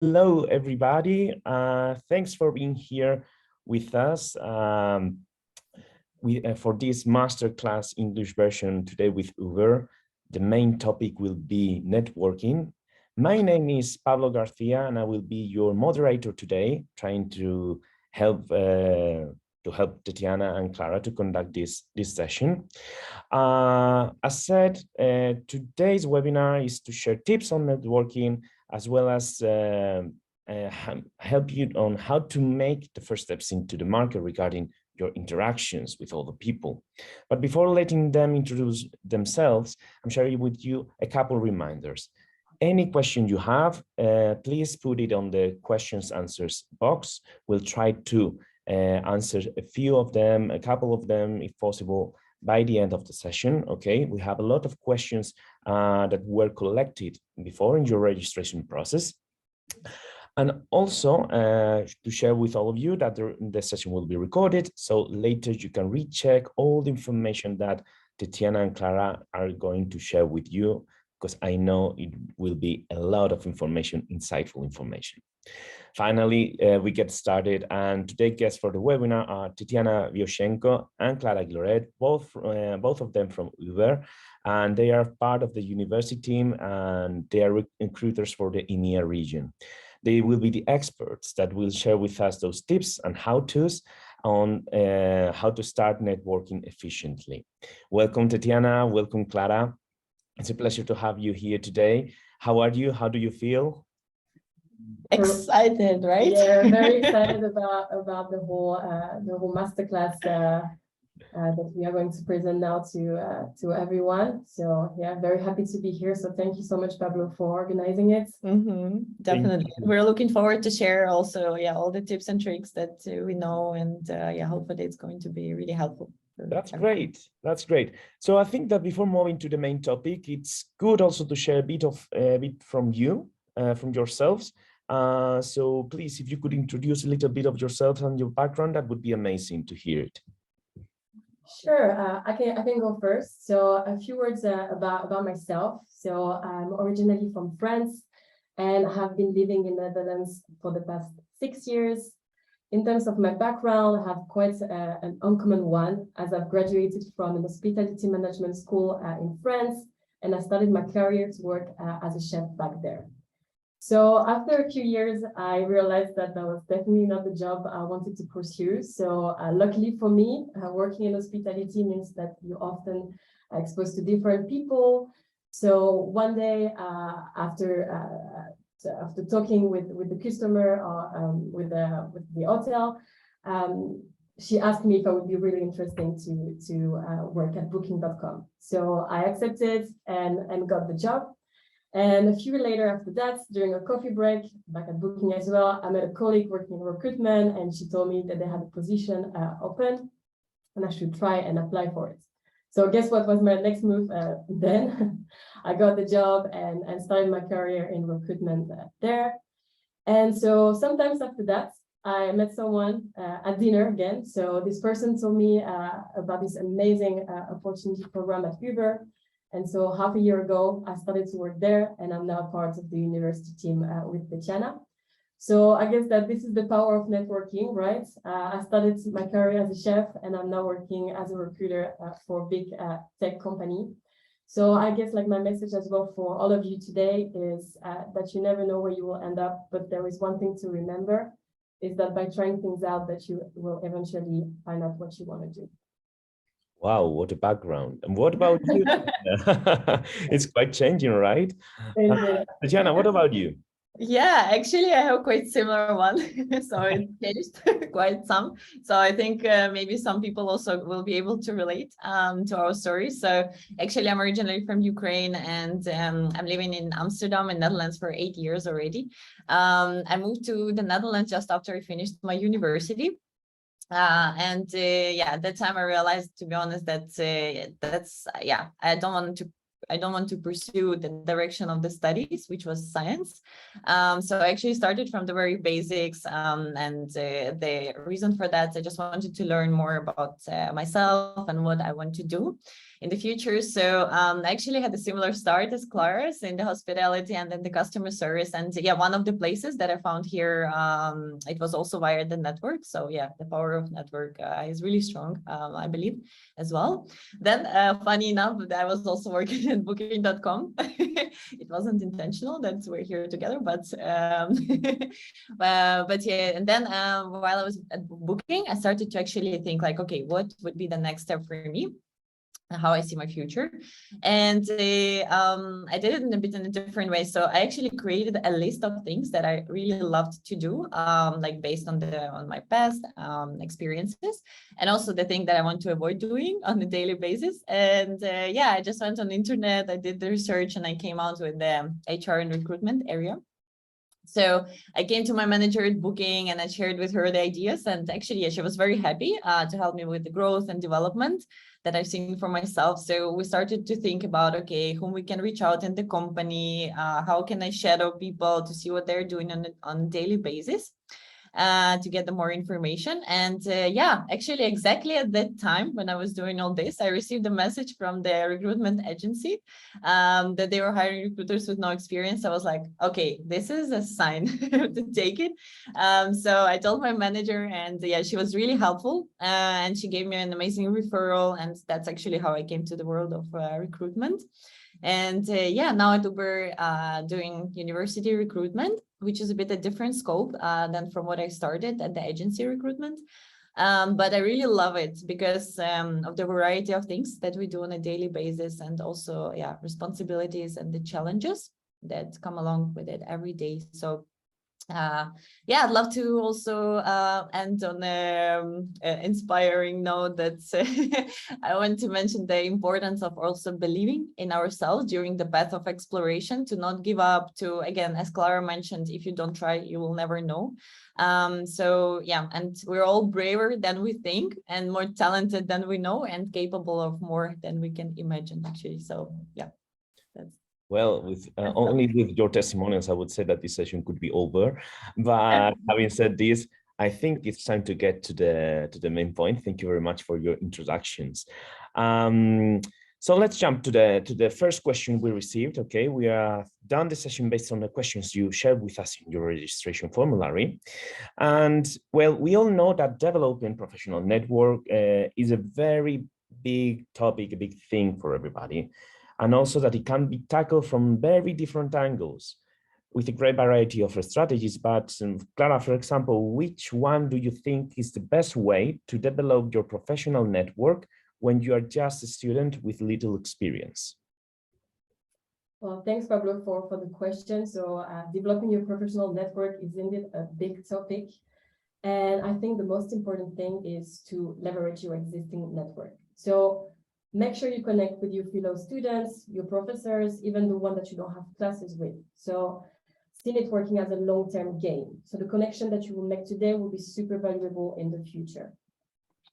Hello, everybody. Thanks for being here with us for this masterclass English version today with Uber. The main topic will be networking. My name is Pablo Garcia, and I will be your moderator today, trying to help Tatiana and Clara to conduct this session. As said, today's webinar is to share tips on networking, as well as help you on how to make the first steps into the market regarding your interactions with other people. But before letting them introduce themselves, I'm sharing with you a couple reminders. Any question you have, please put it on the questions answers box. We'll try to answer a few of them, a couple of them, if possible, by the end of the session. Okay, we have a lot of questions that were collected before in your registration process. And also to share with all of you that the session will be recorded, so later you can recheck all the information that Tatiana and Clara are going to share with you, because I know it will be a lot of information, insightful information. Finally, we get started, and today's guests for the webinar are Tatiana Vyoshenko and Clara Gloret, both of them from Uber, and they are part of the university team, and they are recruiters for the EMEA region. They will be the experts that will share with us those tips and how-tos on how to start networking efficiently. Welcome, Tatiana. Welcome, Clara. It's a pleasure to have you here today. How are you? How do you feel? Excited, right? Yeah, very excited about the whole masterclass that we are going to present now to everyone. So yeah, very happy to be here. So thank you so much, Pablo, for organizing it. Definitely. We're looking forward to share also, all the tips and tricks that we know, and hopefully it's going to be really helpful. That's great. That's great. So I think that before moving to the main topic, it's good also to share a bit from you, from yourselves. So please, if you could introduce a little bit of yourself and your background, that would be amazing to hear it. Sure, I can go first. So a few words about myself. So I'm originally from France and have been living in the Netherlands for the past 6 years. In terms of my background, I have quite an uncommon one, as I've graduated from an hospitality management school in France, and I started my career to work as a chef back there. So after a few years, I realized that was definitely not the job I wanted to pursue. So luckily for me, working in hospitality means that you're often exposed to different people. So one day after talking with the customer or with the hotel, she asked me if I would be really interesting to work at booking.com. So I accepted and got the job. And a few later after that, during a coffee break, back at Booking as well, I met a colleague working in recruitment, and she told me that they had a position open and I should try and apply for it. So guess what was my next move then? I got the job and started my career in recruitment there. And so sometimes after that, I met someone at dinner again. So this person told me about this amazing opportunity program at Uber. And so half a year ago, I started to work there, and I'm now part of the university team with Tatiana. So I guess that this is the power of networking, right? I started my career as a chef, and I'm now working as a recruiter for a big tech company. So I guess like my message as well for all of you today is that you never know where you will end up, but there is one thing to remember, is that by trying things out that you will eventually find out what you want to do. Wow, what a background. And what about you? It's quite changing, right? Tatiana, what about you? Yeah, actually, I have quite similar one. So it changed quite some. So I think maybe some people also will be able to relate to our story. So actually, I'm originally from Ukraine, and I'm living in Amsterdam in Netherlands for 8 years already. I moved to the Netherlands just after I finished my university. At that time I realized, to be honest, that I don't want to I don't want to pursue the direction of the studies, which was science. So I actually started from the very basics, and the reason for that, I just wanted to learn more about myself and what I want to do in the future. So I actually had a similar start as Clara's in the hospitality and then the customer service. And yeah, one of the places that I found here, it was also via the network. So yeah, the power of network is really strong, I believe, as well. Then funny enough, I was also working at booking.com. It wasn't intentional that we're here together, but but yeah. And then while I was at Booking, I started to actually think like, okay, what would be the next step for me? How I see my future. And I did it in a different way. So I actually created a list of things that I really loved to do, like based on my past experiences, and also the thing that I want to avoid doing on a daily basis. And yeah, I just went on the internet, I did the research, and I came out with the HR and recruitment area. So I came to my manager at Booking and I shared with her the ideas, and actually, yeah, she was very happy to help me with the growth and development that I've seen for myself. So we started to think about, okay, whom we can reach out in the company, how can I shadow people to see what they're doing on a daily basis. To get the more information. And yeah, actually exactly at that time when I was doing all this, I received a message from the recruitment agency that they were hiring recruiters with no experience. I was like, okay, this is a sign to take it. So I told my manager, and yeah, she was really helpful, and she gave me an amazing referral, and that's actually how I came to the world of recruitment. And yeah, now at Uber, doing university recruitment, which is a bit a different scope than from what I started at the agency recruitment. But I really love it because of the variety of things that we do on a daily basis, and also, yeah, responsibilities and the challenges that come along with it every day. So yeah, I'd love to also end on an inspiring note that I want to mention the importance of also believing in ourselves during the path of exploration, to not give up, to, again, as Clara mentioned, if you don't try, you will never know. So yeah, and we're all braver than we think, and more talented than we know, and capable of more than we can imagine, actually. So yeah, that's. Well, with only with your testimonials, I would say that this session could be over. But having said this, I think it's time to get to the main point. Thank you very much for your introductions. So let's jump to the first question we received. Okay, we are done the session based on the questions you shared with us in your registration formulary. And well, we all know that developing professional network is a very big topic, a big thing for everybody. And also that it can be tackled from very different angles with a great variety of strategies. But Clara, for example, which one do you think is the best way to develop your professional network when you are just a student with little experience? Well, thanks, Pablo, for the question. So developing your professional network is indeed a big topic. And I think the most important thing is to leverage your existing network. So make sure you connect with your fellow students, your professors, even the one that you don't have classes with. So see networking as a long-term game. So the connection that you will make today will be super valuable in the future.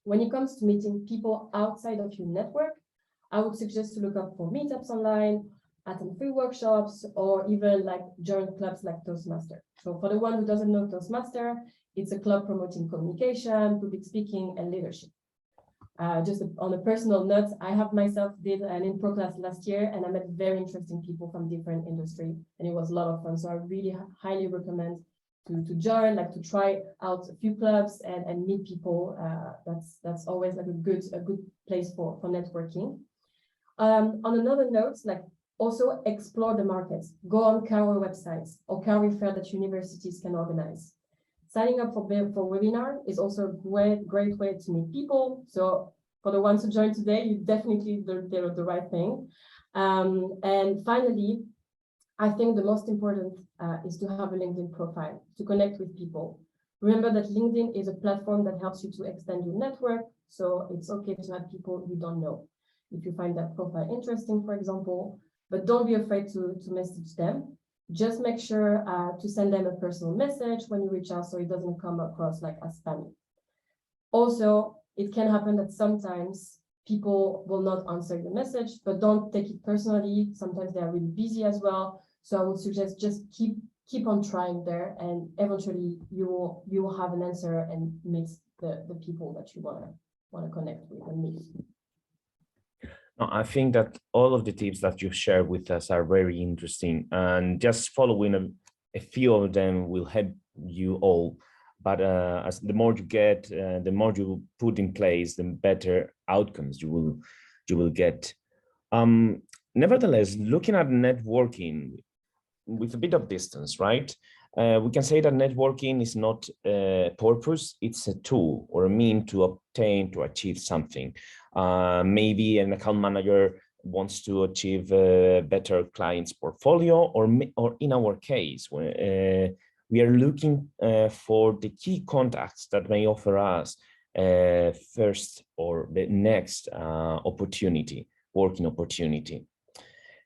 When it comes to meeting people outside of your network, I would suggest to look up for meetups online, attend free workshops, or even like join clubs like Toastmaster. So for the one who doesn't know Toastmaster, it's a club promoting communication, public speaking, and leadership. Just on a personal note, I have myself did an intro class last year, and I met very interesting people from different industries, and it was a lot of fun. So I really highly recommend to join, like to try out a few clubs and meet people. That's always like a good place for networking. On another note, like also explore the markets. Go on career websites or career fair that universities can organize. Signing up for webinar is also a great way to meet people. So for the ones who joined today, you definitely did the right thing. And finally, I think the most important is to have a LinkedIn profile to connect with people. Remember that LinkedIn is a platform that helps you to extend your network. So it's okay to have people you don't know. If you find that profile interesting, for example, but don't be afraid to message them. Just make sure to send them a personal message when you reach out so it doesn't come across like as spammy. Also, it can happen that sometimes people will not answer your message, but don't take it personally. Sometimes they are really busy as well. So I would suggest just keep on trying there, and eventually you will have an answer and meet the people that you want to connect with and meet. No, I think that all of the tips that you've shared with us are very interesting, and just following a few of them will help you all. But as the more you get, the more you put in place, the better outcomes you will get. Nevertheless, looking at networking with a bit of distance, right? We can say that networking is not a purpose, it's a tool or a mean to achieve something. Maybe an account manager wants to achieve a better client's portfolio, or in our case, we are looking for the key contacts that may offer us first or the next working opportunity.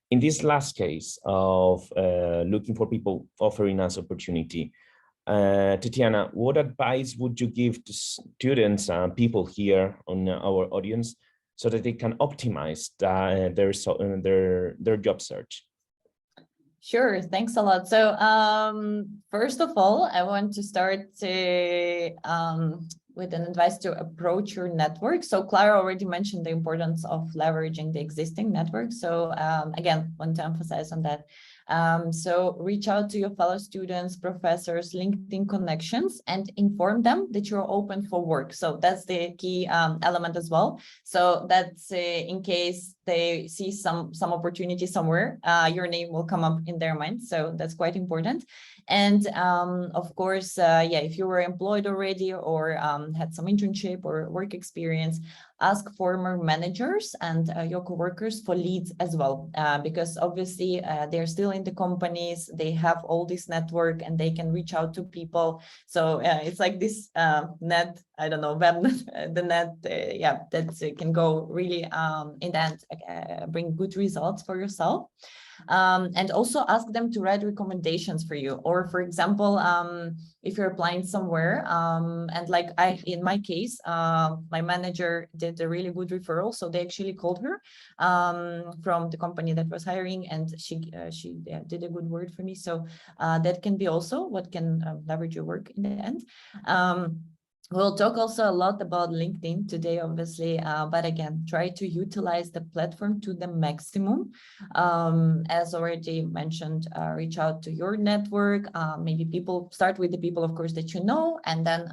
In this last case of looking for people offering us opportunity, Tatiana, what advice would you give to students and people here on our audience so that they can optimize their job search? Sure, thanks a lot. So first of all, I want to start with an advice to approach your network. So Clara already mentioned the importance of leveraging the existing network. So again, want to emphasize on that. So reach out to your fellow students, professors, LinkedIn connections, and inform them that you're open for work. So that's the key element as well. So that's in case they see some opportunity somewhere, your name will come up in their mind. So that's quite important. And of course, if you were employed already or had some internship or work experience, ask former managers and your coworkers for leads as well, because obviously they're still in the companies, they have all this network and they can reach out to people. So it's like this net, I don't know, web, the net, that can go really in the end, bring good results for yourself. And also ask them to write recommendations for you. Or for example, if you're applying somewhere, and like in my case, my manager did a really good referral. So they actually called her from the company that was hiring, and she did a good word for me. So that can be also what can leverage your work in the end. We'll talk also a lot about LinkedIn today, obviously, but again, try to utilize the platform to the maximum. As already mentioned, reach out to your network, maybe start with the people, of course, that you know, and then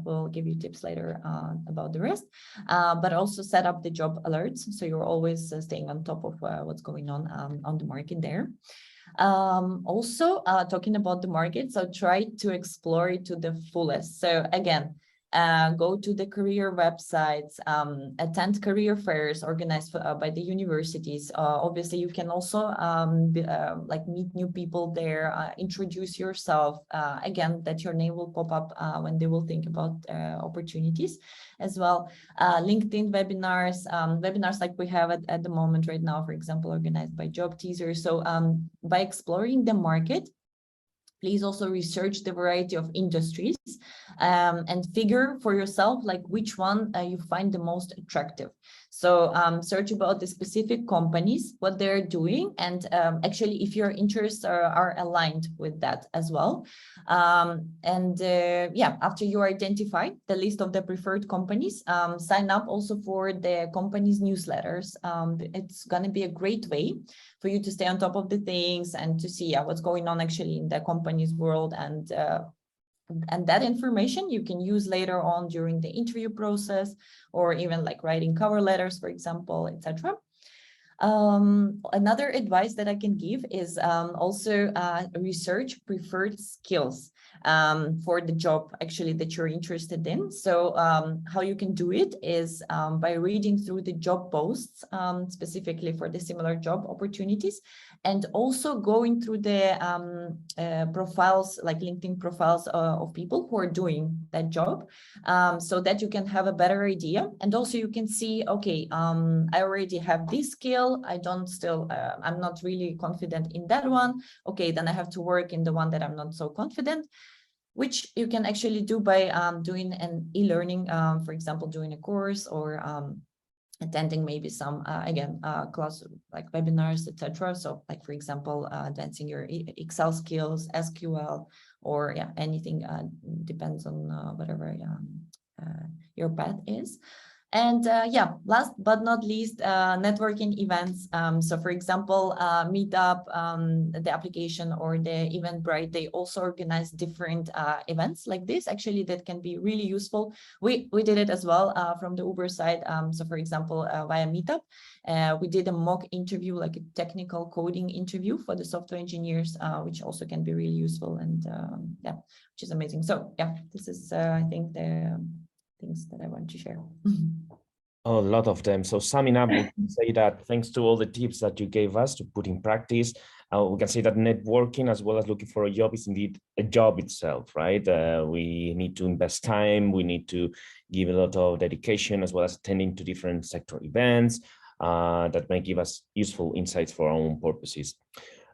we'll give you tips later about the rest, but also set up the job alerts. So you're always staying on top of what's going on the market there. Also talking about the market, so try to explore it to the fullest. So again, go to the career websites, attend career fairs organized by the universities. Obviously, you can also like meet new people there, introduce yourself. Again, that your name will pop up when they will think about opportunities as well. LinkedIn webinars, webinars like we have at the moment right now, for example, organized by Job Teaser. So by exploring the market, please also research the variety of industries and figure for yourself like which one you find the most attractive. So search about the specific companies, what they're doing, and actually if your interests are aligned with that as well. After you identify the list of the preferred companies, sign up also for the company's newsletters. It's going to be a great way for you to stay on top of the things and to see what's going on actually in the company's world, and that information you can use later on during the interview process, or even like writing cover letters, for example, etc. Another advice that I can give is also research preferred skills for the job actually that you're interested in. So how you can do it is by reading through the job posts specifically for the similar job opportunities, and also going through the profiles, like LinkedIn profiles of people who are doing that job, so that you can have a better idea. And also you can see, okay, I already have this skill, I'm not really confident in that one. Okay, then I have to work in the one that I'm not so confident, which you can actually do by doing an e-learning, for example, doing a course, or attending maybe some again class like webinars, etc. So like, for example, advancing your Excel skills, SQL, or yeah, anything depends on whatever your path is. And yeah, last but not least, networking events. So for example, Meetup, the application, or the Eventbrite, they also organize different events like this, actually, that can be really useful. We did it as well from the Uber side. So for example, via Meetup, we did a mock interview, like a technical coding interview for the software engineers, which also can be really useful, and yeah, which is amazing. So yeah, this is, I think, the things that I want to share. Oh, a lot of them. So summing up, we can say that thanks to all the tips that you gave us to put in practice, we can say that networking as well as looking for a job is indeed a job itself, right? We need to invest time, we need to give a lot of dedication, as well as attending to different sector events that may give us useful insights for our own purposes.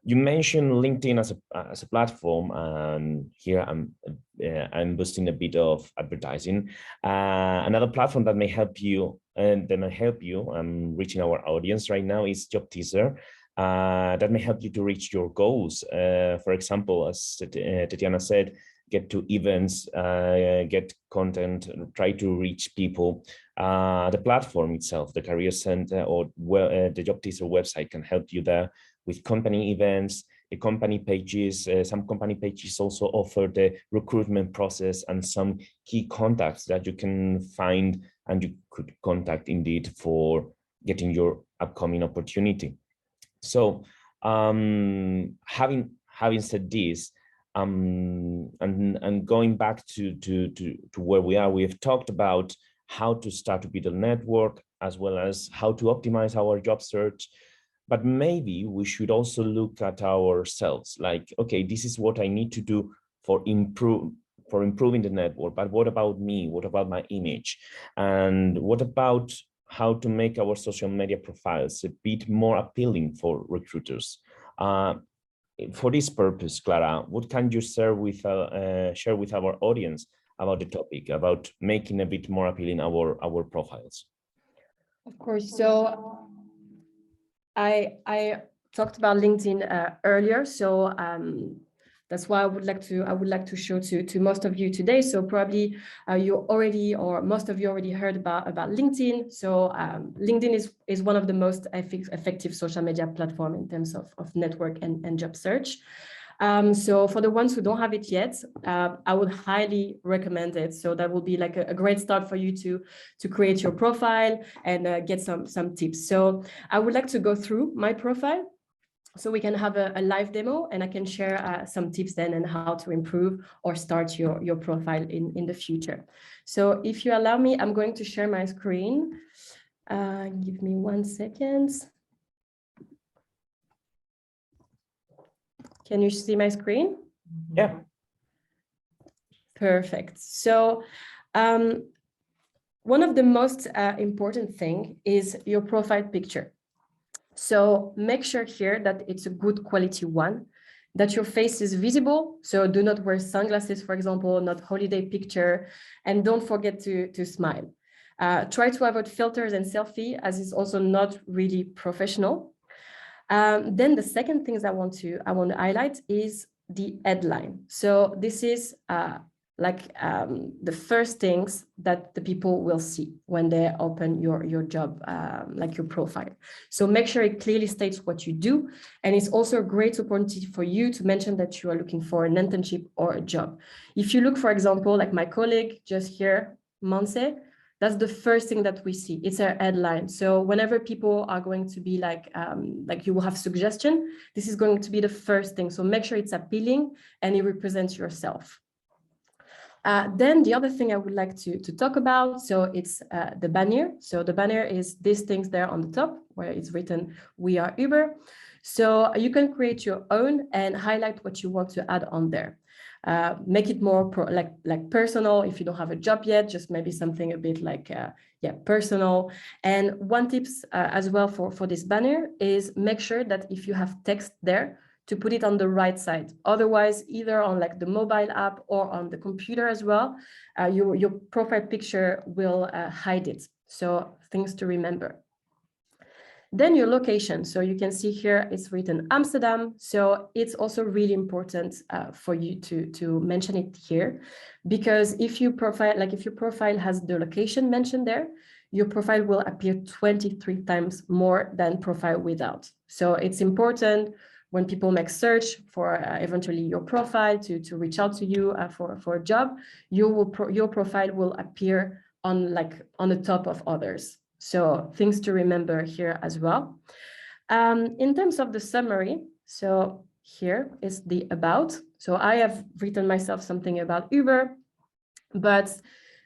You mentioned LinkedIn as a platform, and here I'm boosting a bit of advertising. Another platform that may help you, I'm reaching our audience right now, is Job Teaser. That may help you to reach your goals. For example, as Tatiana said, get to events, get content, try to reach people. The platform itself, the Career Center, or the Job Teaser website can help you there with company events, the company pages. Some company pages also offer the recruitment process and some key contacts that you can find and you could contact indeed for getting your upcoming opportunity. So having said this, and going back to where we are, we've talked about how to start to build a network, as well as how to optimize our job search. But maybe we should also look at ourselves, like, okay, this is what I need to do for improving the network, but what about me? What about my image? And what about how to make our social media profiles a bit more appealing for recruiters? For this purpose, Clara, what can you share with our audience about the topic, about making a bit more appealing our profiles? Of course. So I talked about LinkedIn earlier, so that's why I would like to show to most of you today. So probably you already, or most of you already heard about LinkedIn. So LinkedIn is one of the most effective social media platform in terms of network and job search. So for the ones who don't have it yet, I would highly recommend it. So that will be like a great start for you to create your profile and get some tips. So I would like to go through my profile so we can have a live demo, and I can share some tips then and how to improve or start your profile in the future. So if you allow me, I'm going to share my screen. Give me 1 second. Can you see my screen? Yeah. Perfect. So one of the most important thing is your profile picture. So make sure here that it's a good quality one, that your face is visible. So do not wear sunglasses, for example, not holiday picture, and don't forget to smile. Try to avoid filters and selfie, as it's also not really professional. Then the second things I want to highlight is the headline. So this is the first things that the people will see when they open your job, like your profile. So make sure it clearly states what you do. And it's also a great opportunity for you to mention that you are looking for an internship or a job. If you look, for example, like my colleague just here, Monse, that's the first thing that we see. It's a headline. So whenever people are going to be like you will have suggestion, this is going to be the first thing. So make sure it's appealing and it represents yourself. Then the other thing I would like to talk about, so it's the banner. So the banner is these things there on the top where it's written, "We are Uber." So you can create your own and highlight what you want to add on there. Make it more like personal. If you don't have a job yet, just maybe something a bit like personal. And one tips as well for this banner is make sure that if you have text there, to put it on the right side. Otherwise, either on like the mobile app or on the computer as well, your profile picture will hide it. So things to remember. Then your location. So you can see here it's written Amsterdam. So it's also really important for you to mention it here, because if your profile has the location mentioned there, your profile will appear 23 times more than profile without. So it's important when people make search for eventually your profile to reach out to you for a job, your profile will appear on the top of others. So things to remember here as well. In terms of the summary, so here is the about. So I have written myself something about Uber, but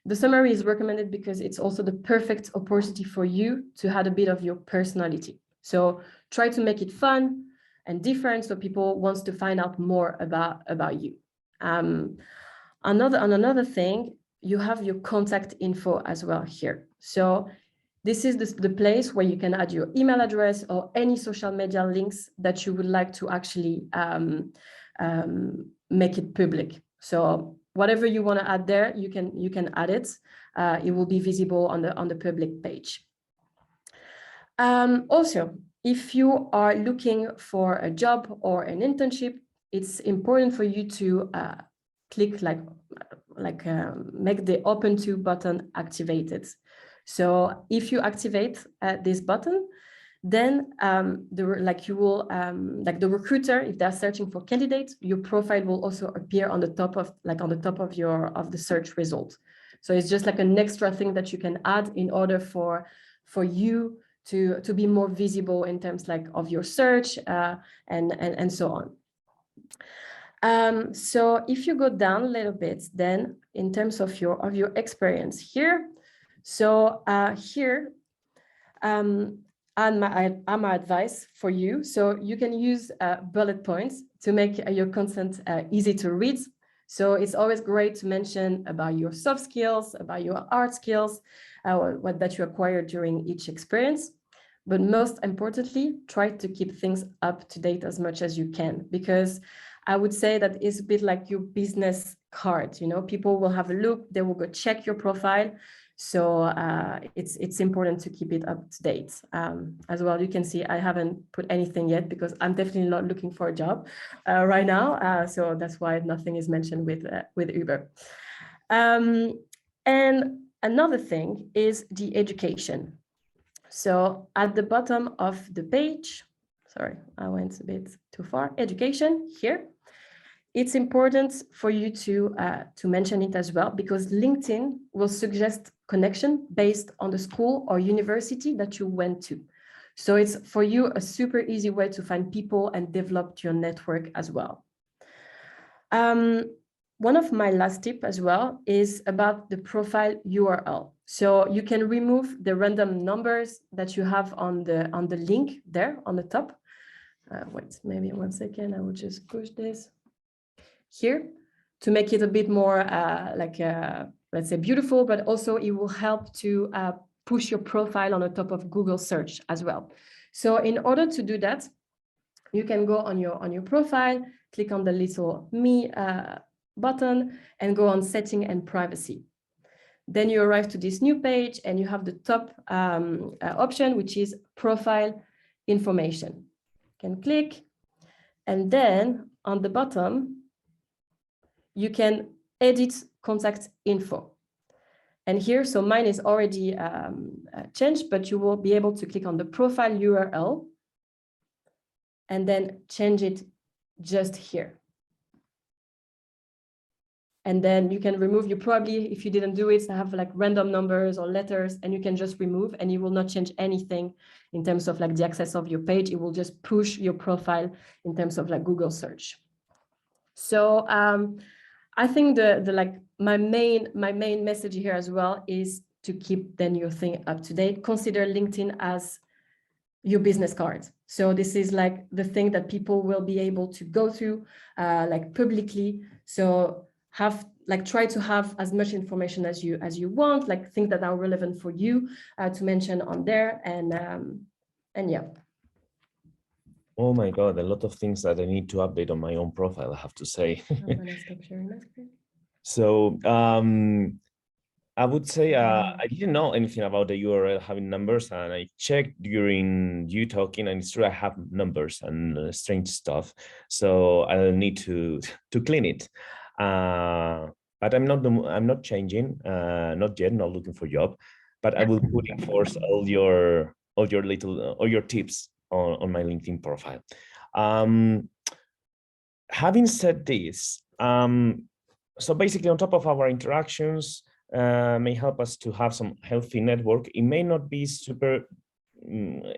the summary is recommended because it's also the perfect opportunity for you to add a bit of your personality. So try to make it fun and different so people want to find out more about you. Another thing, you have your contact info as well here. So this is the place where you can add your email address or any social media links that you would like to actually make it public. So whatever you want to add there, you can add it. It will be visible on the public page. Also, if you are looking for a job or an internship, it's important for you to click make the open to button activated. So if you activate this button, then the recruiter, if they're searching for candidates, your profile will also appear on the top of the search result. So it's just like an extra thing that you can add in order for you to be more visible in terms of your search and so on. So if you go down a little bit, then in terms of your experience here, so here and my advice for you. So you can use bullet points to make your content easy to read. So it's always great to mention about your soft skills, about your art skills, what that you acquired during each experience. But most importantly, try to keep things up to date as much as you can, because I would say that it's a bit like your business card. People will have a look, they will go check your profile. So it's important to keep it up to date. As well, you can see I haven't put anything yet because I'm definitely not looking for a job right now. So that's why nothing is mentioned with Uber. And another thing is the education. So at the bottom of the page, sorry, I went a bit too far. Education here. It's important for you to mention it as well, because LinkedIn will suggest connection based on the school or university that you went to. So it's for you a super easy way to find people and develop your network as well. One of my last tips as well is about the profile URL. So you can remove the random numbers that you have on the link there on the top. Wait, maybe 1 second. I will just push this here to make it a bit more let's say beautiful, but also it will help to push your profile on the top of Google search as well. So in order to do that, you can go on your profile, click on the little me button and go on setting and privacy. Then you arrive to this new page and you have the top option, which is profile information. You can click, and then on the bottom, you can edit contact info. And here, so mine is already changed, but you will be able to click on the profile URL and then change it just here. And then you can remove, you probably, if you didn't do it, have random numbers or letters, and you can just remove, and it will not change anything in terms of the access of your page. It will just push your profile in terms of Google search. So I think my main message here as well is to keep then your thing up to date. Consider LinkedIn as your business card. So this is the thing that people will be able to go through publicly. So try to have as much information as you want, things that are relevant for you to mention on there, and yeah. Oh my God, a lot of things that I need to update on my own profile, I have to say. I'm gonna stop sharing my screen. So I would say I didn't know anything about the URL having numbers, and I checked during you talking, and it's true I have numbers and strange stuff. So I'll need to to clean it. But I'm not changing, not yet, not looking for job. But I will put in force all your little all your tips on my LinkedIn profile. Having said this, so basically on top of our interactions, may help us to have some healthy network. It may not be super,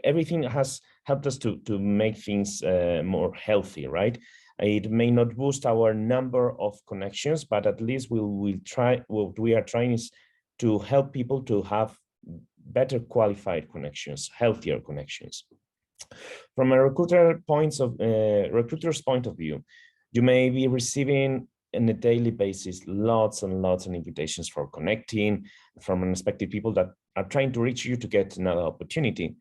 everything has helped us to make things more healthy, right? It may not boost our number of connections, but at least we'll try, what we are trying is to help people to have better qualified connections, healthier connections. From a recruiter's point of view, you may be receiving on a daily basis lots and lots of invitations for connecting from unexpected people that are trying to reach you to get another opportunity.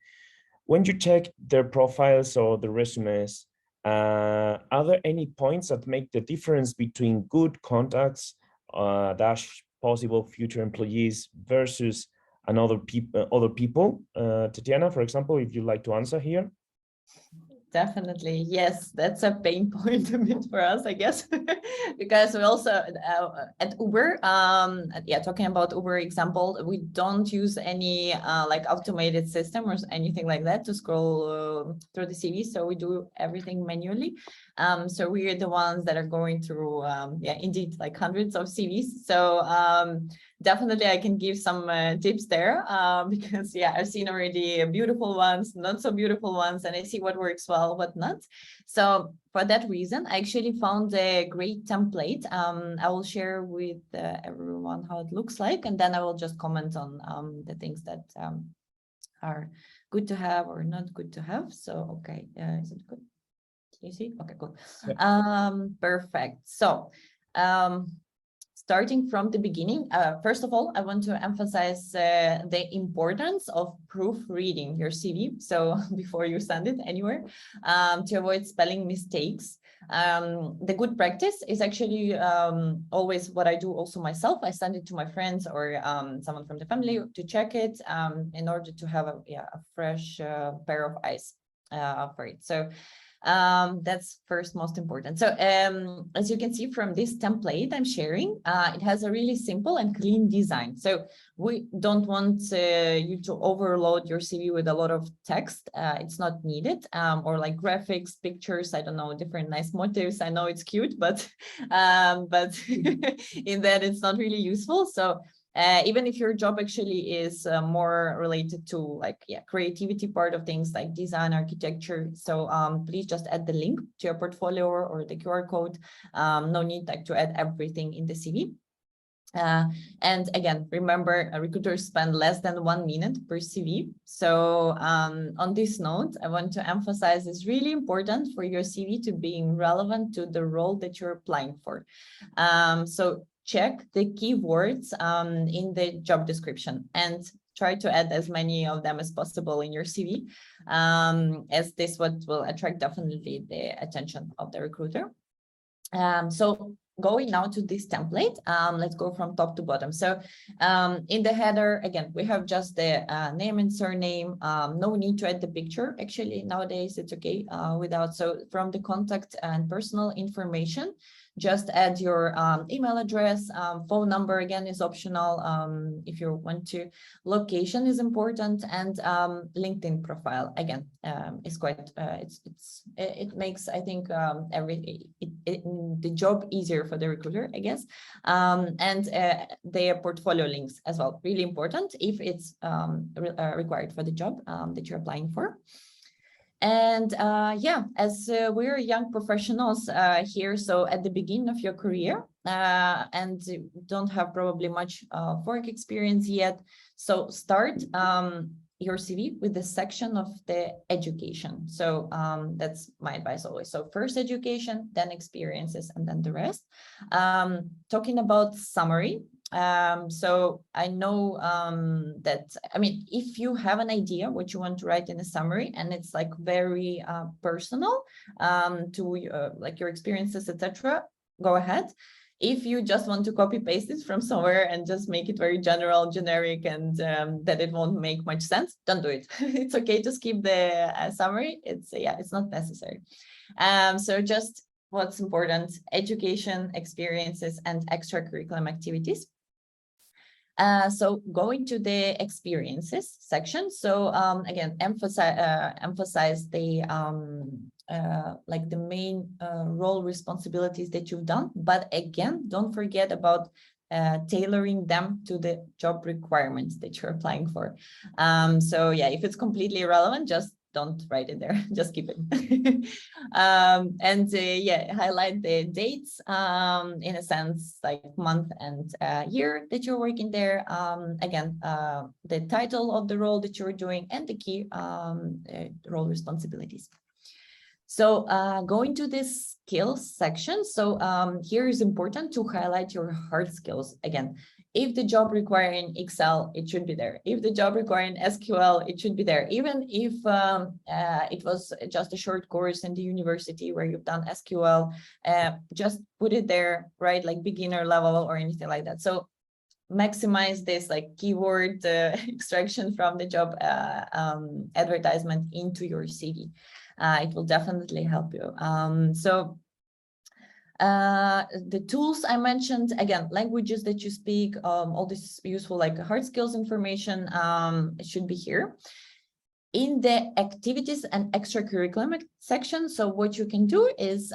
When you check their profiles or the resumes, are there any points that make the difference between good contacts dash possible future employees versus other people? Tatiana, for example, if you'd like to answer here. Definitely, yes, that's a pain point a bit for us, I guess, because we also at Uber, yeah, talking about Uber example, we don't use any like automated system or anything like that to scroll through the CV. So we do everything manually. So we are the ones that are going through, yeah, indeed, like hundreds of CVs. So definitely I can give some tips there because yeah, I've seen already beautiful ones, not so beautiful ones, and I see what works well, what not. So for that reason, I actually found a great template. I will share with everyone how it looks like, and then I will just comment on the things that are good to have or not good to have. So, okay, is it good? You see? Okay, cool. Yeah. Perfect. So, starting from the beginning, first of all, I want to emphasize the importance of proofreading your CV. So before you send it anywhere, to avoid spelling mistakes. The good practice is actually always what I do also myself. I send it to my friends or someone from the family to check it in order to have a fresh pair of eyes for it. So that's first most important. So as you can see from this template I'm sharing, it has a really simple and clean design. So we don't want you to overload your CV with a lot of text. It's not needed, or like graphics, pictures, I don't know, different nice motifs. I know it's cute, but in that it's not really useful. So even if your job actually is more related to like, yeah, creativity part of things like design, architecture. So please just add the link to your portfolio or the QR code. No need like to add everything in the CV. And again, remember, recruiters spend less than 1 minute per CV. So on this note, I want to emphasize it's really important for your CV to be relevant to the role that you're applying for. So check the keywords in the job description and try to add as many of them as possible in your CV, as this what will attract definitely the attention of the recruiter. So going now to this template, let's go from top to bottom. So in the header, again, we have just the name and surname. No need to add the picture. Actually, nowadays it's okay without. So from the contact and personal information, just add your email address, phone number again is optional if you want to. Location is important, and LinkedIn profile again is quite. It makes, I think, the job easier for the recruiter, I guess, and their portfolio links as well, really important if it's required for the job that you're applying for. And yeah, as we're young professionals here, so at the beginning of your career and don't have probably much work experience yet, so start your CV with the section of the education. So that's my advice always. So first education, then experiences, and then the rest. Talking about summary. So I know that, I mean, if you have an idea what you want to write in a summary and it's like very personal to like your experiences, etc., go ahead. If you just want to copy paste it from somewhere and just make it very general, generic, and that it won't make much sense, don't do it. It's okay to skip the summary. It's not necessary. So just what's important: education, experiences, and extracurricular activities. So going to the experiences section. So again, emphasize the like the main role responsibilities that you've done, but again, don't forget about tailoring them to the job requirements that you're applying for. So yeah, if it's completely irrelevant, just don't write it there, just keep it. Yeah, highlight the dates, in a sense, like month and year that you're working there. Again, the title of the role that you're doing and the key role responsibilities. So going to this skills section. So here is important to highlight your hard skills. Again, if the job requiring Excel, it should be there. If the job requiring SQL, it should be there. Even if it was just a short course in the university where you've done SQL, just put it there, right? Like beginner level or anything like that. So maximize this like keyword extraction from the job advertisement into your CV. It will definitely help you. The tools I mentioned, again, languages that you speak, all this useful like hard skills information, it should be here. In the activities and extracurricular section, so what you can do is,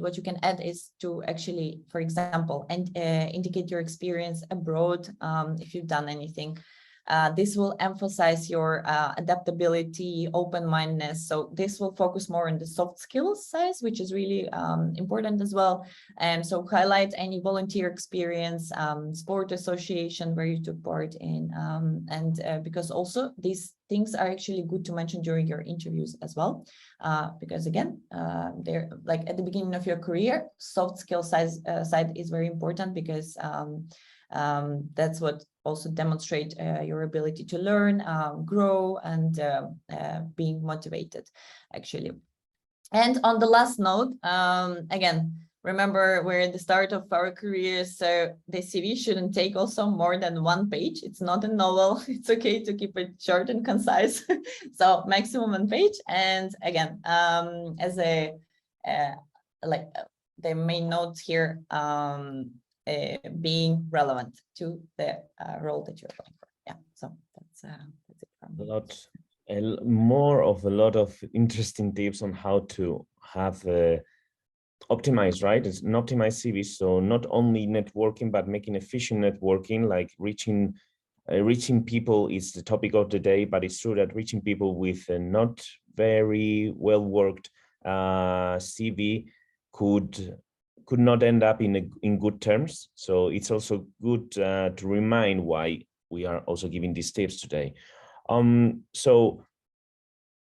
what you can add is to actually, for example, indicate your experience abroad, if you've done anything. This will emphasize your adaptability, open-mindedness. So this will focus more on the soft skills side, which is really important as well. And so highlight any volunteer experience, sport association where you took part in, because also these things are actually good to mention during your interviews as well. Because again, they're like at the beginning of your career, soft skill side is very important because that's what also demonstrate your ability to learn, grow, and being motivated, actually. And on the last note, again, remember we're at the start of our careers, so the CV shouldn't take also more than 1 page. It's not a novel. It's okay to keep it short and concise. So maximum 1 page. And again, as a like the main notes here, being relevant to the role that you're applying for. Yeah, so that's it from me. A lot of interesting tips on how to have optimize, right? It's an optimized CV. So not only networking, but making efficient networking, like reaching people is the topic of the day, but it's true that reaching people with a not very well worked CV could not end up in good terms. So it's also good to remind why we are also giving these tips today. So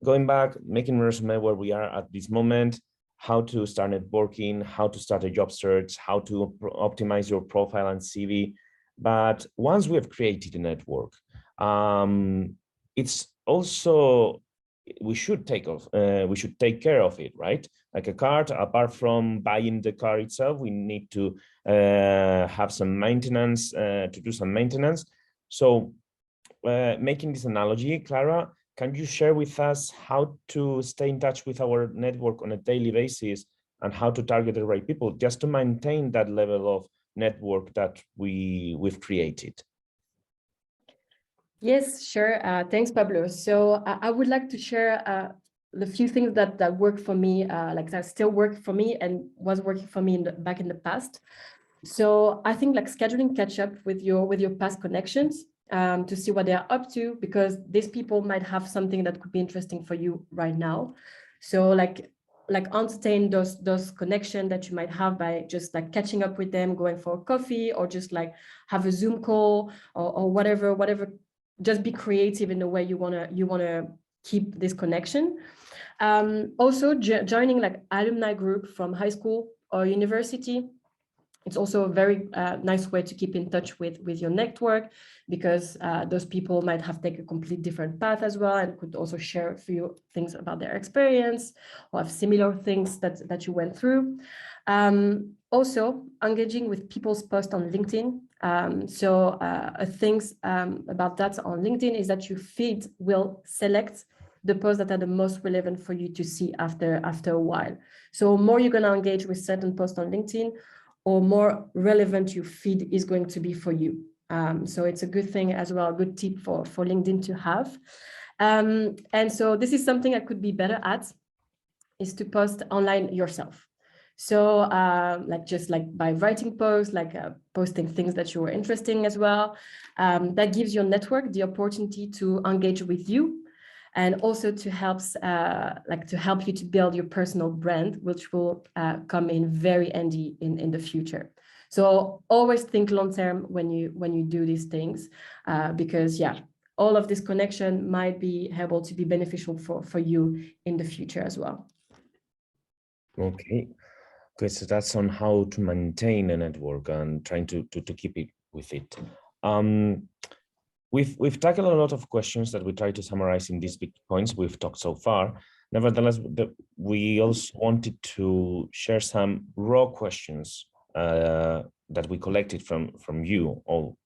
going back, making a resume where we are at this moment, how to start networking, how to start a job search, how to optimize your profile and CV. But once we have created a network, it's also, we should take care of it, right? Like a car, apart from buying the car itself, we need to have some maintenance, to do some maintenance. So making this analogy, Clara, can you share with us how to stay in touch with our network on a daily basis and how to target the right people just to maintain that level of network that we've created? Yes, sure. Thanks, Pablo. So I would like to share the few things that work for me, like that still work for me and was working for me back in the past. So I think like scheduling catch up with your past connections to see what they are up to, because these people might have something that could be interesting for you right now. So like entertain those connections that you might have by just like catching up with them, going for a coffee, or just like have a Zoom call or whatever. Just be creative in the way you wanna keep this connection. Also joining like alumni group from high school or university. It's also a very nice way to keep in touch with your network, because those people might have taken a complete different path as well and could also share a few things about their experience or have similar things that you went through. Also, engaging with people's posts on LinkedIn. Things about that on LinkedIn is that your feed will select the posts that are the most relevant for you to see after a while. So more you're going to engage with certain posts on LinkedIn, or more relevant your feed is going to be for you. So it's a good thing as well, a good tip for LinkedIn to have. And so this is something I could be better at, is to post online yourself. So just by writing posts, posting things that you were interested in as well. That gives your network the opportunity to engage with you, and also to help you to build your personal brand, which will come in very handy in the future. So always think long term when you do these things, because all of this connection might be able to be beneficial for you in the future as well. Okay, good. So that's on how to maintain a network and trying to keep it with it. We've tackled a lot of questions that we try to summarize in these big points we've talked so far. Nevertheless, we also wanted to share some raw questions that we collected from you all.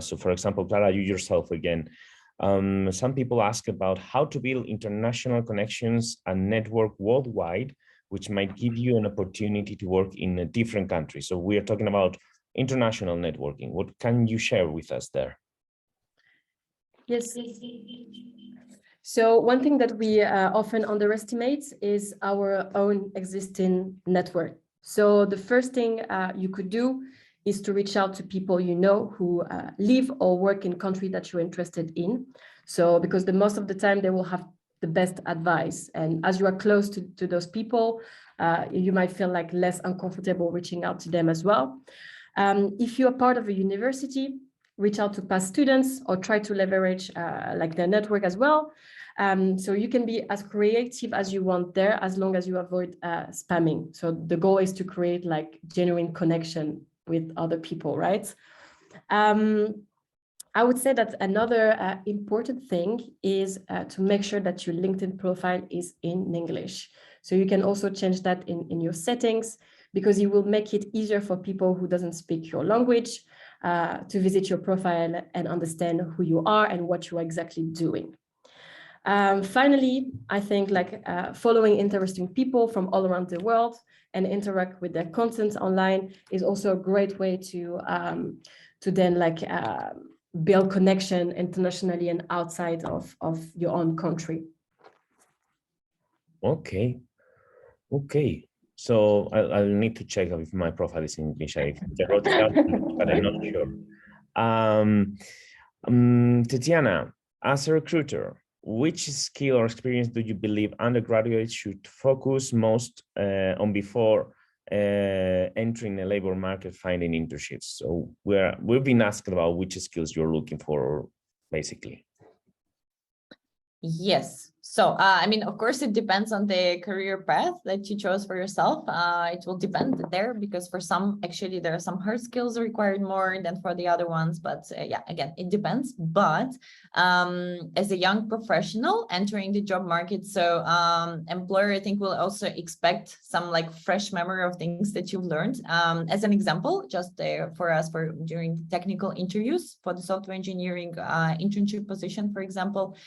So for example, Clara, you yourself again, some people ask about how to build international connections and network worldwide, which might give you an opportunity to work in a different country. So we are talking about international networking. What can you share with us there? Yes. So one thing that we often underestimate is our own existing network. So the first thing you could do is to reach out to people you know who live or work in country that you're interested in. So because most of the time they will have the best advice, and as you are close to those people, you might feel less uncomfortable reaching out to them as well. If you are part of a university, reach out to past students or try to leverage their network as well. So you can be as creative as you want there, as long as you avoid spamming. So the goal is to create genuine connection with other people, right? I would say that another important thing is to make sure that your LinkedIn profile is in English. So you can also change that in your settings, because it will make it easier for people who doesn't speak your language to visit your profile and understand who you are and what you are exactly doing. Finally, I think following interesting people from all around the world and interact with their content online is also a great way to then build connection internationally and outside of your own country. Okay. So I'll need to check if my profile is in English. I wrote it down, but I'm not sure. Tatiana, as a recruiter, which skill or experience do you believe undergraduates should focus most on before entering a labor market, finding internships? So we've been asked about which skills you're looking for, basically. Yes. So, I mean, of course, it depends on the career path that you chose for yourself. It will depend there, because for some, actually, there are some hard skills required more than for the other ones. But again, it depends. But as a young professional entering the job market, so employer, I think, will also expect some fresh memory of things that you've learned. As an example, just for us, during technical interviews for the software engineering internship position, for example.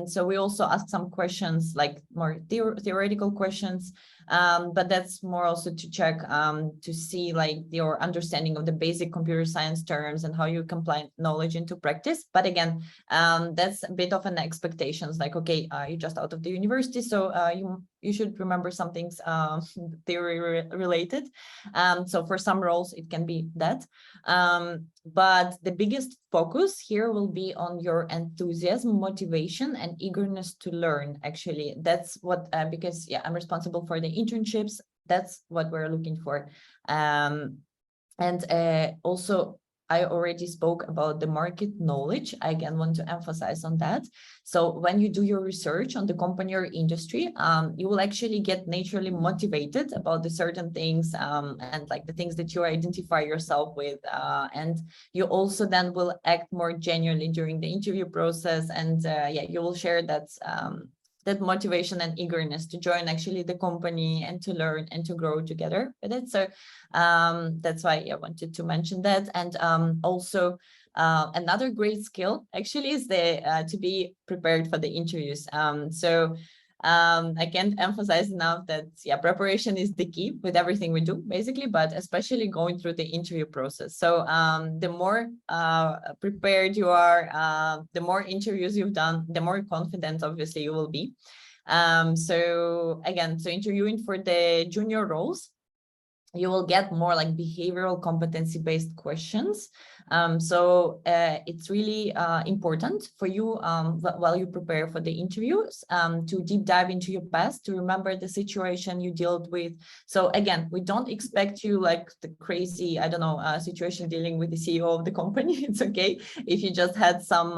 So we also ask some questions, more theoretical questions, but that's more also to check to see your understanding of the basic computer science terms and how you apply knowledge into practice. But again, that's a bit of an expectations, okay, you're just out of the university, so you should remember some things theory related. So for some roles it can be that, but the biggest focus here will be on your enthusiasm, motivation, and eagerness to learn. Actually, that's what because I'm responsible for the internships. That's what we're looking for. And also, I already spoke about the market knowledge. I again want to emphasize on that. So when you do your research on the company or industry, you will actually get naturally motivated about the certain things and the things that you identify yourself with. And you also then will act more genuinely during the interview process. And you will share that that motivation and eagerness to join actually the company and to learn and to grow together with it. So that's why I wanted to mention that. And also another great skill actually is to be prepared for the interviews. I can't emphasize enough that preparation is the key with everything we do basically, but especially going through the interview process. So the more prepared you are, the more interviews you've done, the more confident obviously you will be. So interviewing for the junior roles, you will get more like behavioral competency-based questions. It's really important for you while you prepare for the interviews to deep dive into your past, to remember the situation you dealt with. So again, we don't expect you like the crazy, situation dealing with the CEO of the company. It's okay if you just had some,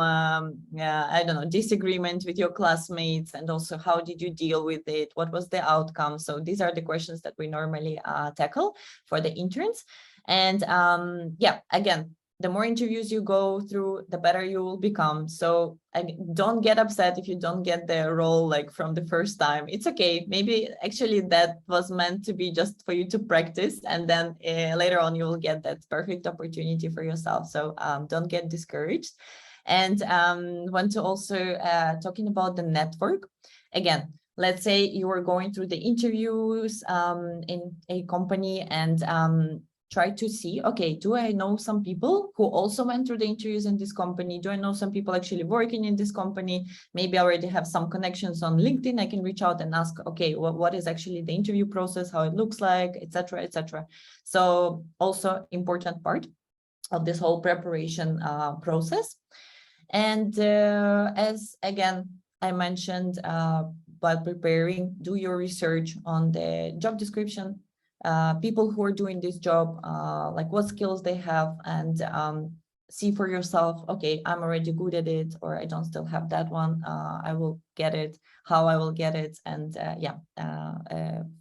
disagreement with your classmates, and also how did you deal with it? What was the outcome? So these are the questions that we normally tackle for the interns. And again, the more interviews you go through, the better you will become. So don't get upset if you don't get the role like from the first time. It's okay. Maybe actually that was meant to be just for you to practice, and then later on you will get that perfect opportunity for yourself. So don't get discouraged. And want to also talking about the network. Again, let's say you are going through the interviews in a company, and try to see, okay, do I know some people who also went through the interviews in this company? Do I know some people actually working in this company? Maybe I already have some connections on LinkedIn. I can reach out and ask, okay, what is actually the interview process, how it looks like, etc., etc. So also important part of this whole preparation process. And as again, I mentioned, while preparing, do your research on the job description, people who are doing this job, like what skills they have, and see for yourself, okay, I'm already good at it, or I don't still have that one, I will get it, how I will get it, and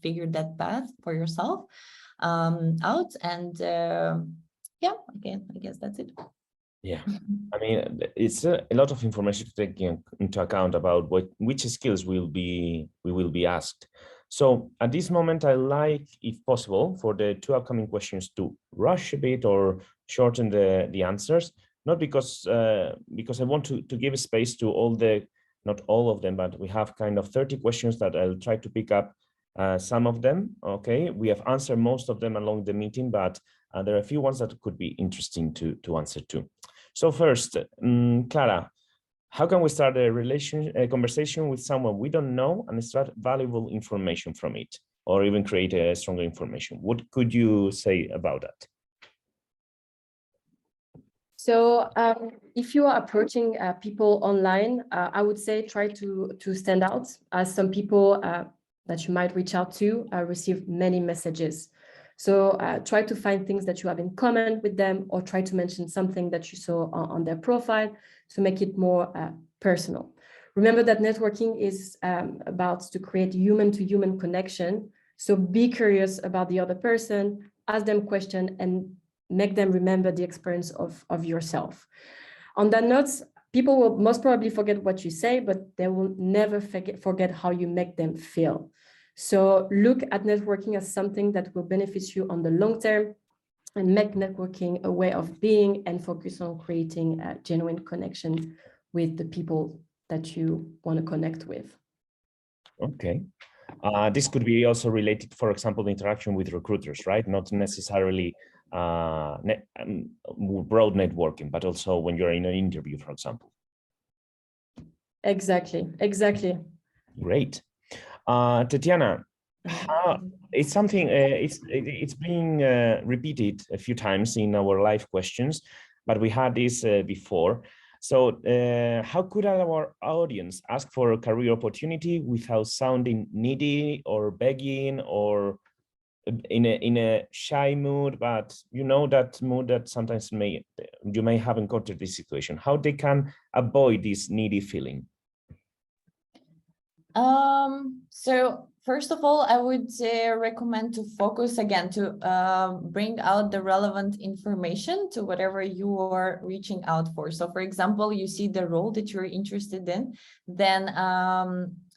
figure that path for yourself out. And again, I guess that's it. Yeah, I mean, it's a lot of information to take into account about which skills we will be asked. So at this moment, I like, if possible, for the 2 upcoming questions to rush a bit or shorten the answers. Not because I want to give space to not all of them, but we have kind of 30 questions that I'll try to pick up some of them. Okay, we have answered most of them along the meeting, but there are a few ones that could be interesting to answer to. So first, Clara, how can we start a conversation with someone we don't know and extract valuable information from it, or even create a stronger information? What could you say about that? So if you are approaching people online, I would say try to stand out, as some people that you might reach out to receive many messages. So try to find things that you have in common with them, or try to mention something that you saw on their profile to make it more personal. Remember that networking is about to create human-to-human connection. So be curious about the other person, ask them questions, and make them remember the experience of yourself. On that note, people will most probably forget what you say, but they will never forget how you make them feel. So look at networking as something that will benefit you on the long term, and make networking a way of being, and focus on creating a genuine connection with the people that you want to connect with. Okay. This could be also related, for example, the interaction with recruiters, right? Not necessarily broad networking, but also when you're in an interview, for example. Exactly. Great. Tatiana, it's something, it's being repeated a few times in our live questions, but we had this before. So how could our audience ask for a career opportunity without sounding needy or begging or in a shy mood? But you know, that mood that sometimes you may have encountered this situation, how they can avoid this needy feeling? So first of all, I would recommend to focus again to bring out the relevant information to whatever you are reaching out for. So for example, you see the role that you're interested in, then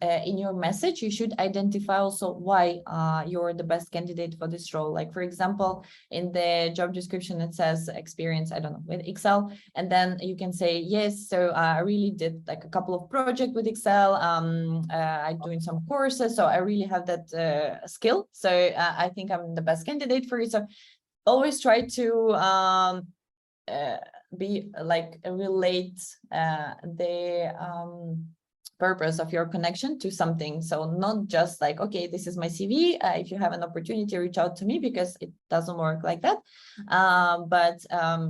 in your message, you should identify also why you're the best candidate for this role. Like, for example, in the job description, it says experience, I don't know, with Excel. And then you can say, yes, so I really did like a couple of projects with Excel. I'm doing some courses, so I really have that skill. So I think I'm the best candidate for it. So always try to be like relate the purpose of your connection to something. So not just like, okay, this is my CV. If you have an opportunity, reach out to me, because it doesn't work like that.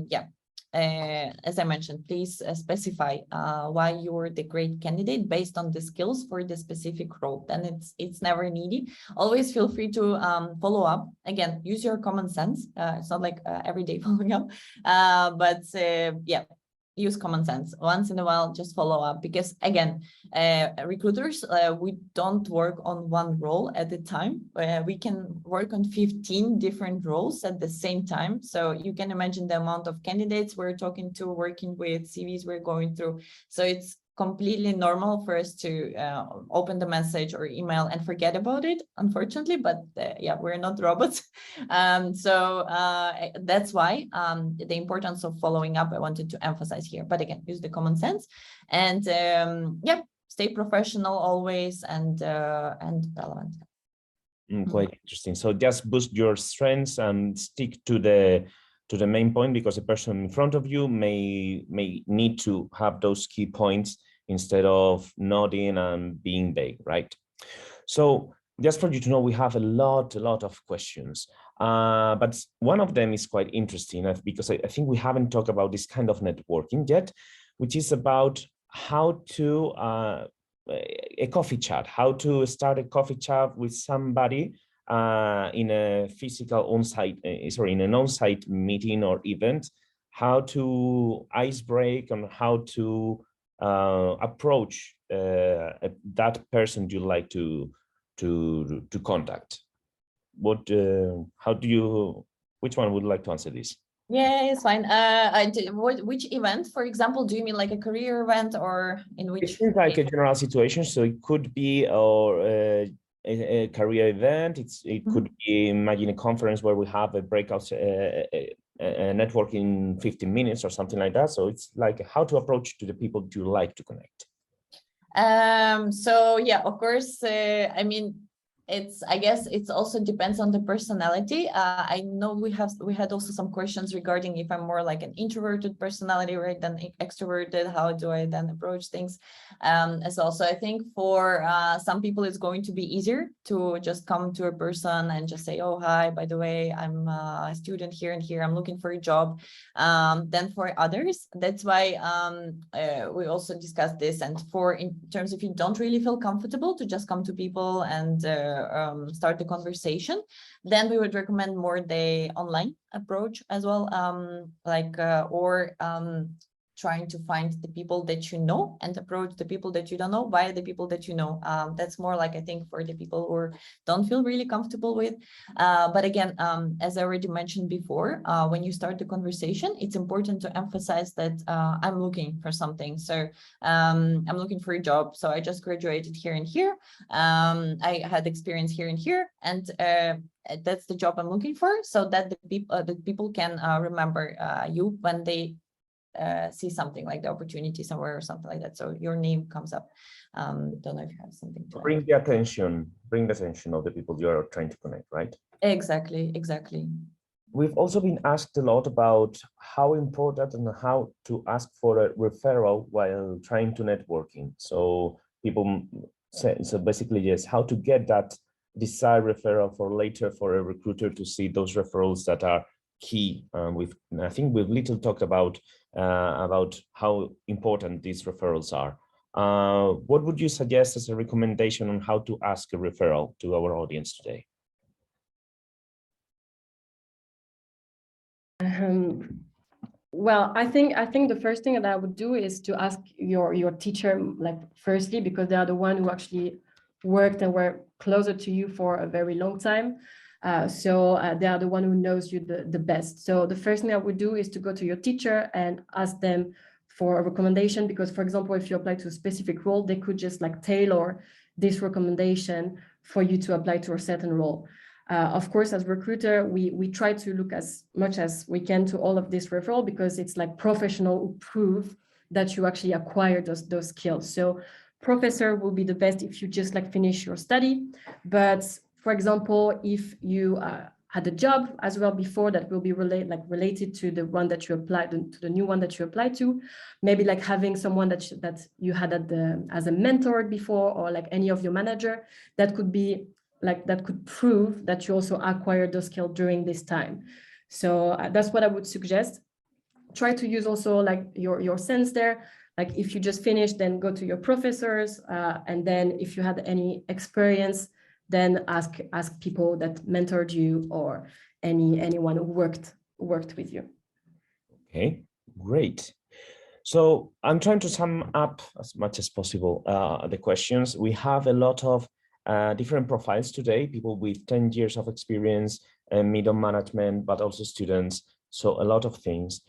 Yeah. As I mentioned, please specify why you're the great candidate based on the skills for the specific role. Then it's never needy. Always feel free to follow up. Again, use your common sense. It's not like every day following up, but yeah, use common sense. Once in a while, just follow up, because again, recruiters, we don't work on one role at a time. We can work on 15 different roles at the same time. So you can imagine the amount of candidates we're talking to, working with, CVs we're going through. So it's completely normal for us to open the message or email and forget about it, unfortunately, but yeah, we're not robots. So that's why the importance of following up, I wanted to emphasize here. But again, use the common sense, and yeah, stay professional always, and relevant. Quite interesting. So just boost your strengths and stick to the main point, because the person in front of you may need to have those key points instead of nodding and being vague, right? So just for you to know, we have a lot of questions, but one of them is quite interesting, because I think we haven't talked about this kind of networking yet, which is about how to a coffee chat, how to start a coffee chat with somebody in a physical on-site, in an on-site meeting or event, how to ice break, and how to approach that person you like to contact. What? How do you? Which one would like to answer this? Yeah, it's fine. Which event, for example, do you mean like a career event, or in which? It seems like a general situation, so it could be a career event. It could be, imagine a conference where we have a breakout a network in 15 minutes or something like that. So it's like how to approach to the people you like to connect. So yeah, of course, I mean, I guess it's also depends on the personality. I know we had also some questions regarding if I'm more like an introverted personality, right, than extroverted. How do I then approach things? As well. So I think for some people, it's going to be easier to just come to a person and just say, oh, hi, by the way, I'm a student here and here. I'm looking for a job. Then for others, that's why we also discussed this. And in terms of you don't really feel comfortable to just come to people and start the conversation, then we would recommend more the online approach as well, or trying to find the people that you know and approach the people that you don't know via the people that you know. That's more like, I think, for the people who don't feel really comfortable with. But again, as I already mentioned before, when you start the conversation, it's important to emphasize that I'm looking for something. So I'm looking for a job. So I just graduated here and here. I had experience here and here, and that's the job I'm looking for, so that the people can remember you when they see something like the opportunity somewhere or something like that. So your name comes up. Don't know if you have something to bring the attention of the people you are trying to connect, right? Exactly. We've also been asked a lot about how important and how to ask for a referral while trying to networking. So people say, so basically, yes, how to get that desired referral for later for a recruiter to see those referrals that are key. I think we've little talked about how important these referrals are. What would you suggest as a recommendation on how to ask a referral to our audience today? Well, I think the first thing that I would do is to ask your teacher, like, firstly, because they are the one who actually worked and were closer to you for a very long time. So they are the one who knows you the best. So the first thing I would do is to go to your teacher and ask them for a recommendation, because, for example, if you apply to a specific role, they could just like tailor this recommendation for you to apply to a certain role. Of course, as recruiter, we try to look as much as we can to all of this referral, because it's like professional who prove that you actually acquired those skills. So professor will be the best if you just like finish your study. But for example, if you had a job as well before that will be related to the one that you applied to, the new one that you applied to, maybe like having someone that you had as a mentor before, or like any of your manager, that could be like, that could prove that you also acquired those skills during this time. So that's what I would suggest. Try to use also like your sense there. Like if you just finished, then go to your professors, and then if you had any experience, then ask people that mentored you, or anyone who worked with you. Okay, great. So I'm trying to sum up as much as possible the questions. We have a lot of different profiles today, people with 10 years of experience, middle management, but also students. So a lot of things.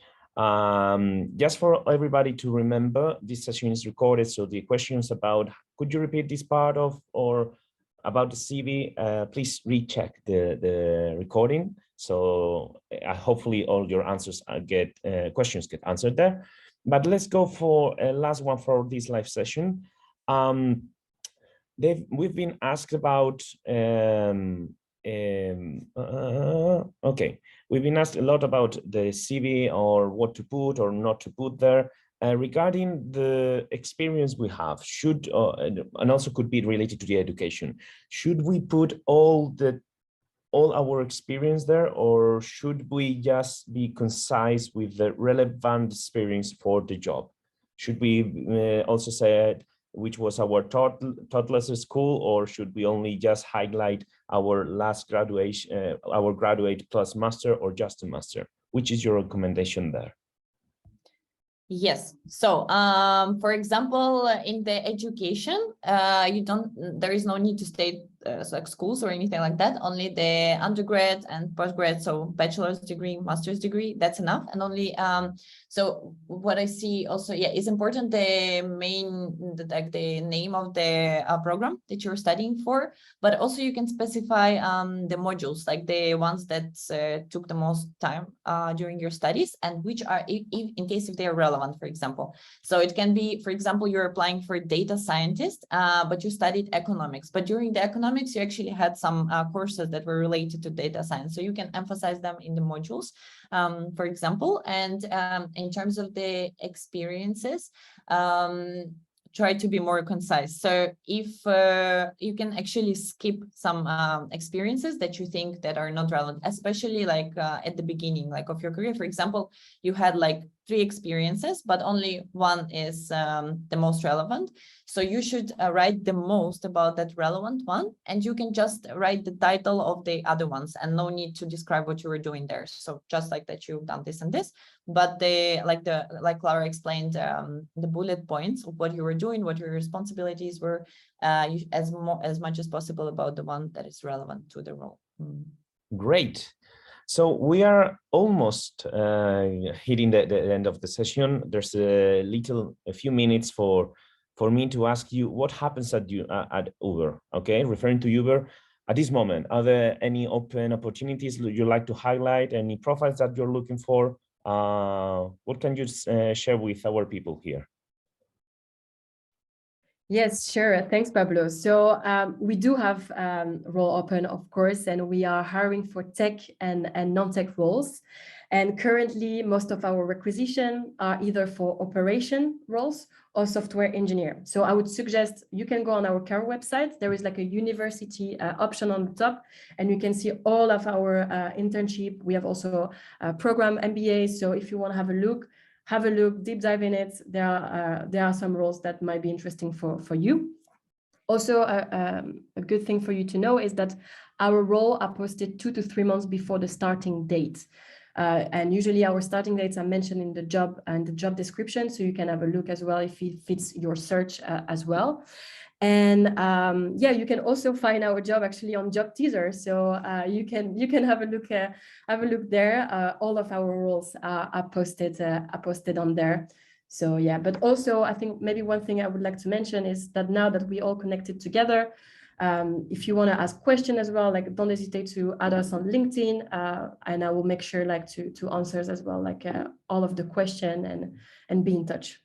Just for everybody to remember, this session is recorded. So the questions about, could you repeat this part of, or about the CV, please recheck the recording. So hopefully all your answers questions get answered there. But let's go for a last one for this live session. We've been asked about, okay, we've been asked a lot about the CV, or what to put or not to put there. Regarding the experience we have, and also could be related to the education, should we put all our experience there, or should we just be concise with the relevant experience for the job? Should we also say which was our toddler school, or should we only just highlight our last graduation, our graduate plus master, or just a master? Which is your recommendation there? Yes. So, for example, in the education, there is no need to state like schools or anything like that. Only the undergrad and postgrad, so bachelor's degree, master's degree, that's enough. And only, so what I see also, yeah, is important the name of the program that you're studying for, but also you can specify the modules, like the ones that took the most time during your studies, and which are, in case if they are relevant, for example. So it can be, for example, you're applying for data scientist, but you studied economics, but during the economics, you actually had some courses that were related to data science. So you can emphasize them in the modules, for example. And in terms of the experiences, try to be more concise. So if you can actually skip some experiences that you think that are not relevant, especially like at the beginning, like of your career. For example, you had like 3 experiences, but only one is the most relevant. So you should write the most about that relevant one, and you can just write the title of the other ones, and no need to describe what you were doing there. So just like that, you've done this and this, but like Clara explained, the bullet points of what you were doing, what your responsibilities were, as much as possible about the one that is relevant to the role. Great. So we are almost hitting the end of the session. There's a few minutes for me to ask you what happens at Uber. Okay, referring to Uber at this moment, are there any open opportunities you'd like to highlight? Any profiles that you're looking for? What can you share with our people here? Yes, sure. Thanks, Pablo. So we do have role open, of course, and we are hiring for tech and non-tech roles. And currently, most of our requisition are either for operation roles or software engineer. So I would suggest you can go on our career website. There is like a university option on the top, and you can see all of our internship. We have also a program MBA. So if you want to have a look, deep dive in it. There are some roles that might be interesting for you. Also, a good thing for you to know is that our roles are posted 2 to 3 months before the starting date. And usually our starting dates are mentioned in the job and the job description, so you can have a look as well if it fits your search as well. And yeah, you can also find our job actually on Job Teaser, so you can have a look there. All of our roles are posted on there. So yeah, but also I think maybe one thing I would like to mention is that now that we all connected together, if you want to ask questions as well, like don't hesitate to add us on LinkedIn, and I will make sure like to answer as well, like all of the question and be in touch.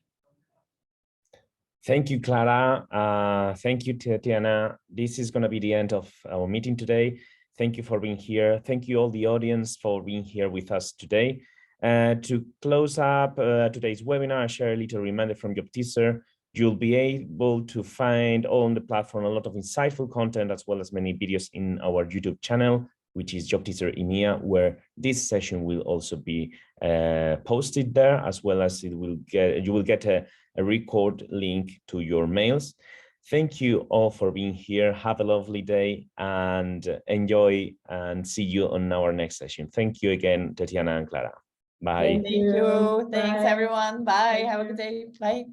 Thank you, Clara. Thank you, Tatiana. This is going to be the end of our meeting today. Thank you for being here. Thank you all the audience for being here with us today. To close up today's webinar, I share a little reminder from Job Teaser. You'll be able to find on the platform a lot of insightful content, as well as many videos in our YouTube channel, which is Job Teaser EMEA, where this session will also be posted there, as well as you will get a record link to your mails. Thank you all for being here. Have a lovely day and enjoy, and see you on our next session. Thank you again, Tatiana and Clara. Bye. Thank you. Thanks, Bye. everyone. Bye. Have a good day. Bye.